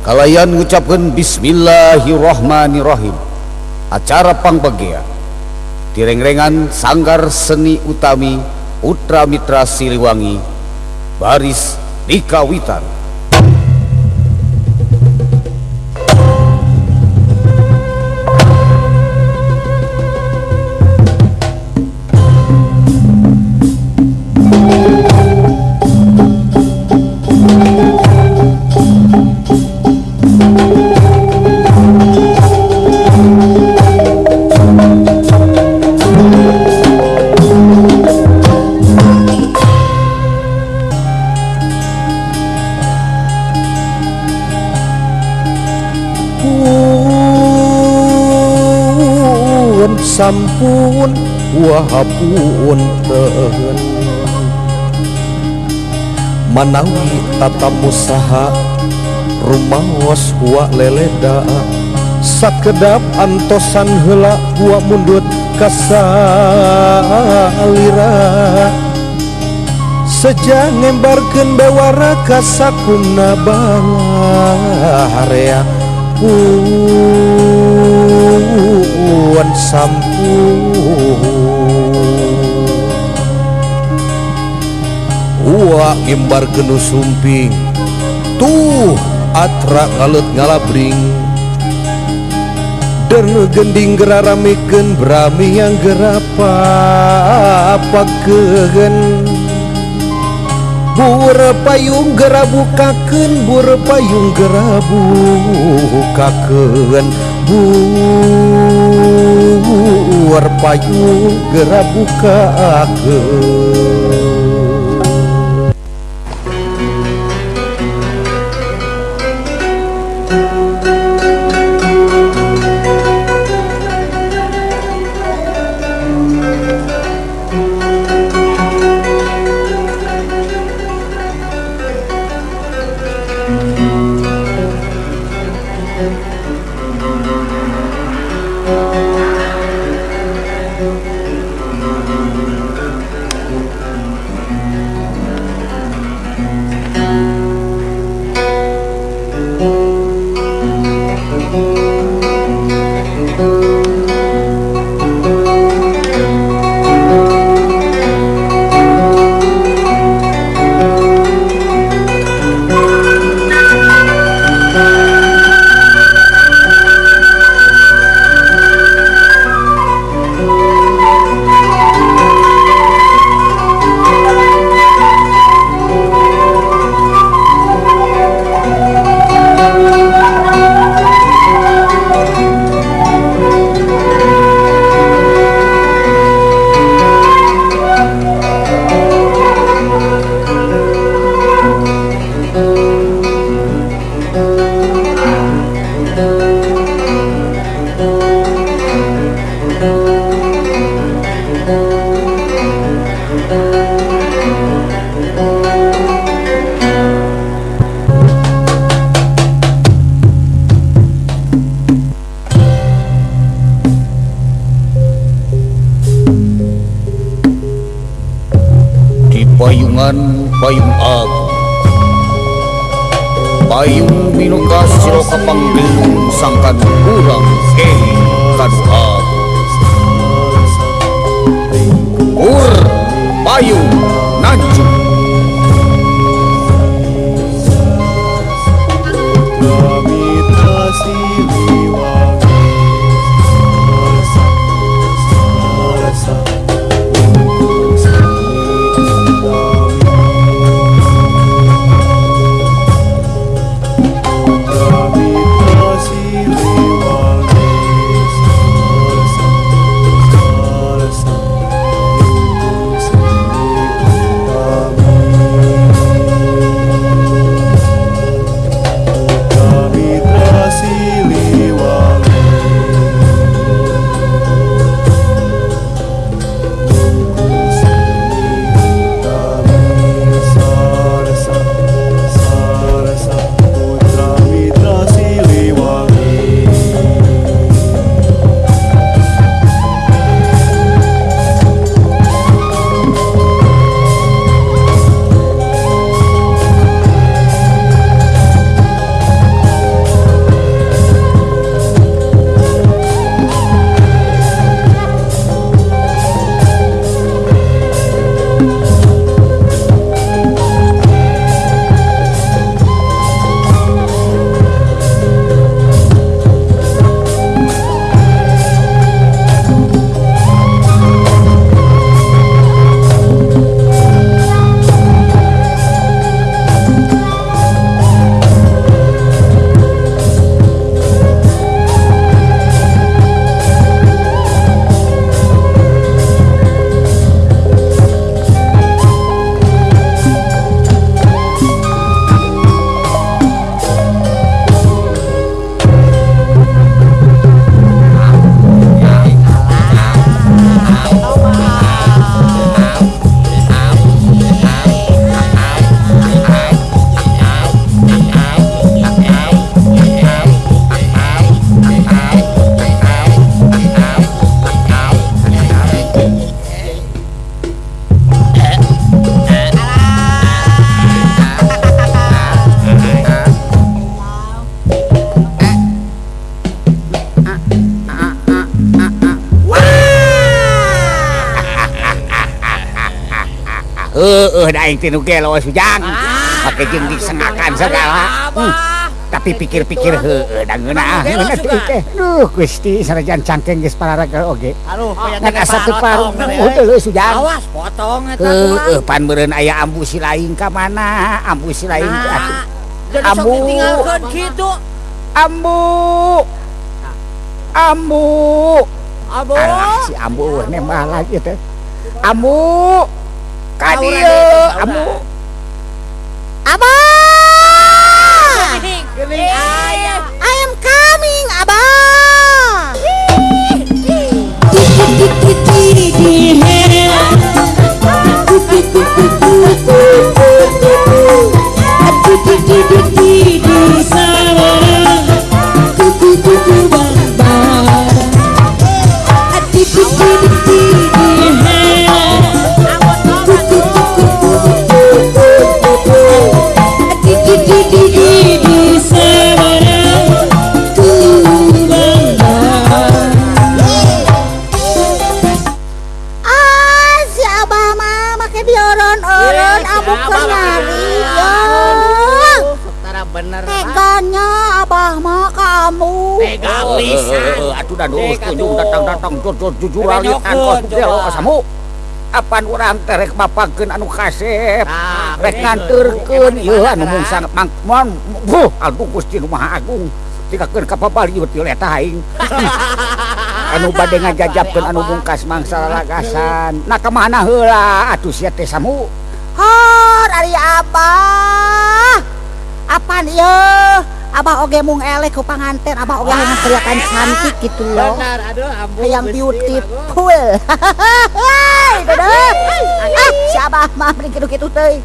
kalayan ngucapkeun bismillahirrahmanirrahim. Acara pangbagea direngrengan Sanggar Seni Utami Putra Mitra Siliwangi baris dikawitan. Sampun wahapunten manawi tata musaha rumaos wa leleda sakedap antosan heula wa mundut kasalira sejang ngembarkeun bewara ka sakuna balarea puan sampun wa ngimbar genu sumping tuh atra ngalut ngalabring dan gending geraramikeun brami yang gerapa pakeun bur payung gerabukakeun bur payung gerabukakeun bur payung gerabukakeun. Payung agung payung minuka siro kapanggelung sangkan kurang kadu agung ur payung nanjung Da aing teh nu gelo Sujang. Make jeung disengakan segala. Tapi pikir-pikir heueuh da ngeunah teh teh. Duh Gusti sanajan cangkeng geus pararaga oge. Aduh, Ngan asa teu parung teu Sujang. awas potong eta. Pan meureun aya ambu si laing ka mana? Ambu si laing teh atuh. Jadi sok Ambu. ditinggalkeun kitu. Ambu. Ambu. Abo. Si Ambu nembah lagi teh. Ambu. Ka Aura dieu, deh, Ambu. Abah, Geuning aya. I am coming, Abah. Ah, si Abah mah make dioron-oron abu kenari ya. Tara bener. Teganya Abah mah kamu. Tega pisan. Atuh da doos Tega kunjung tuh. datang-datang jujur Tega alian nyokeun, kos coba. delo kasamu. Apan urang teh rek bapangkeun anu kasep. Nah, Rek bener. nganterkeun Emang ieu gimana, anu Ra? mungsang mangkon. Aduh Gusti Nu Maha Agung. Tikakeun ka papaliut ieu eta aing. Anu bade ngajajabkeun anu bungkas mangsa lagasan. Nah kemana heula atuh sia teh samu? Hor, ari Abah. Apaan ieu? Abah oge mung eleh ku panganten, Abah oge hayang kelihatan cantik gitu loh. Benar, aduh ambu. Hayang Gusti, beautiful. Hai, dadah. Ah, si Abah mah mending kitu-kitu teuing.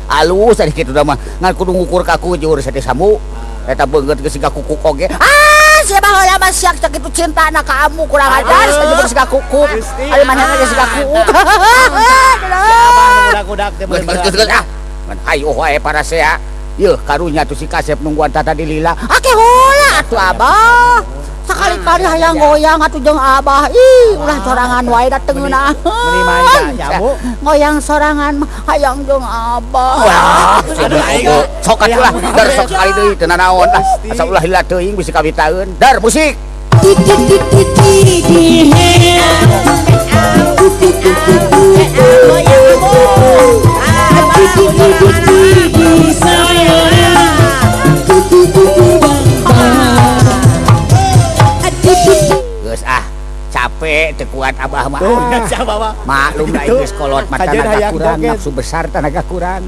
Alus tadi kitu da mah. Ngan kudu ngukur ka kujur sia teh samu. Eta beungeut geus siga kukuk oge. Ah, si Abah heula mah siak cek kitu cinta na ka amu kurang ajar, saja geus siga kukuk. Gusti, Ari mana geus siga kukuk. Abah ngudak-ngudak teh Geus bener. geus geus ah. Ngan hayu wae para sea. Yeuh karunya tuh si Kasep nungguan tata di lila. Ake heula atuh Abah. Sekali-kali hayang goyang atuh jeung Abah. Ih, ulah sorangan wae da teungeunah. Meuni manja jamu. Ngoyang sorangan mah hayang jeung Abah. Wah, Aduh, aing. sok atuh lah. Dar sok kali deui teu nanaon tah. Asa ulah lila teuing bisi kawitaeun. Dar musik. Geus ah, capek teu kuat Abah mah. Tuh, siapa mah? Maklum da geus kolot mah Kajeun tenaga hayang kurang, joget. nafsu besar tenaga kurang.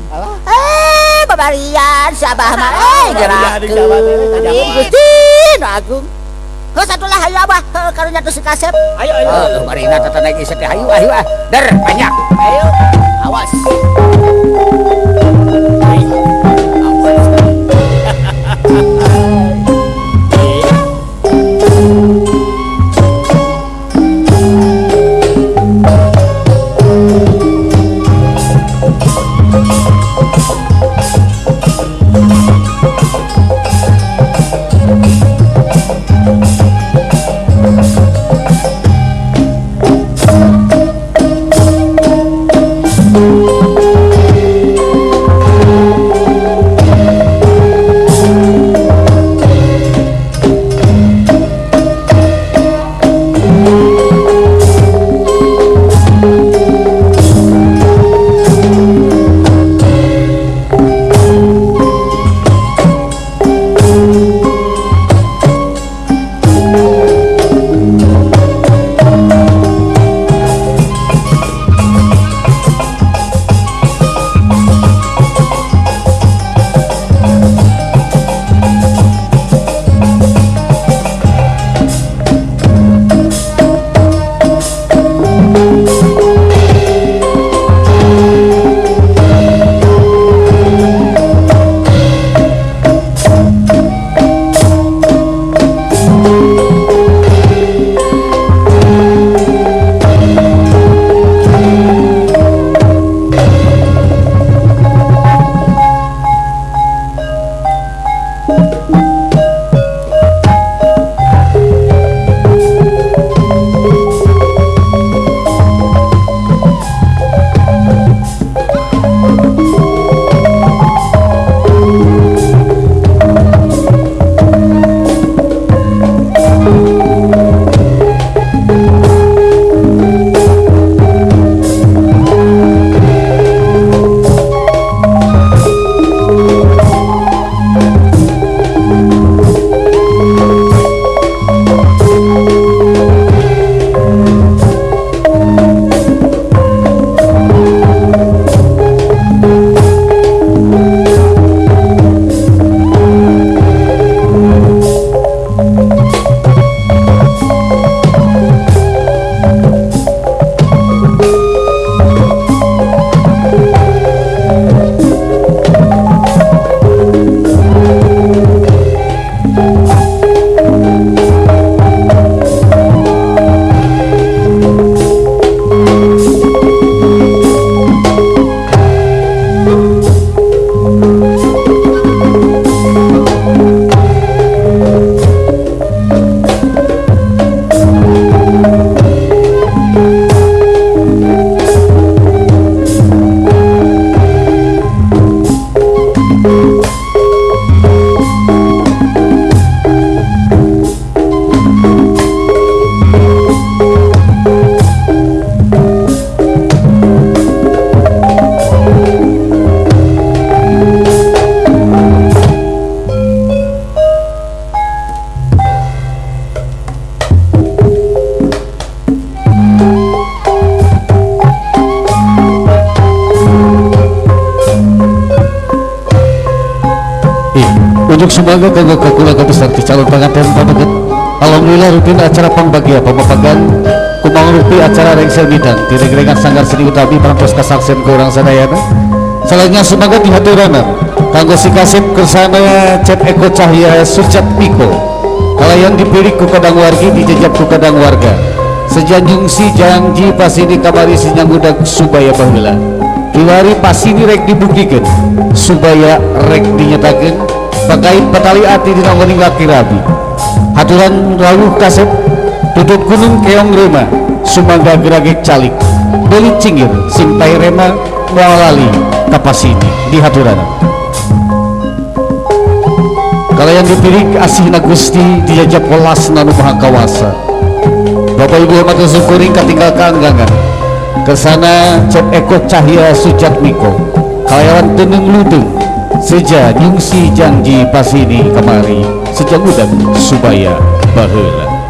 Babarian si Abah mah Babarian di Jawa teh, kajaman. Gusti nu agung. Geus atuh lah hayu Abah, karunya tuh si Kasep. Ayo, ayo. Marina tata naik isep hayu hayu ah. Der banyak. Ayo. Awas. Wilujeng sumaga kanggo kakula besar ti calon panganten pabeget. Alhamdulillah rutin acara pangbagia pamapagan kumaha rupi acara rengsel midang ti regrengan sanggar seni utami parantos kasaksen ke urang sadayana. Salahnya semangat di haturanan kanggo si kasep kersana Cet Eko Cahya Sujat Miko kalayan dipilih ku kadang wargi dijajab ku kadang warga sejanjung si janji pasini kamari sinyang udag subaya baheula kiwari pasini rek dibuktikan subaya rek dinyatakan pakait patali ati dina wening laki rabi haturan rawuh kasep tutut gunung keong rema sumangga geragek calik beli cingir simpai rema mualali kapasini di haturan kalayan dipilih asihna Gusti dijajab welas nanu maha kawasa. Bapak Ibu hormat syukuring katinggal kaanggangan kesana Cet Eko Cahya Sujat Miko kalayan teneng ludeng seja nyungsi janji pasini kemari sejak udah subaya baheula.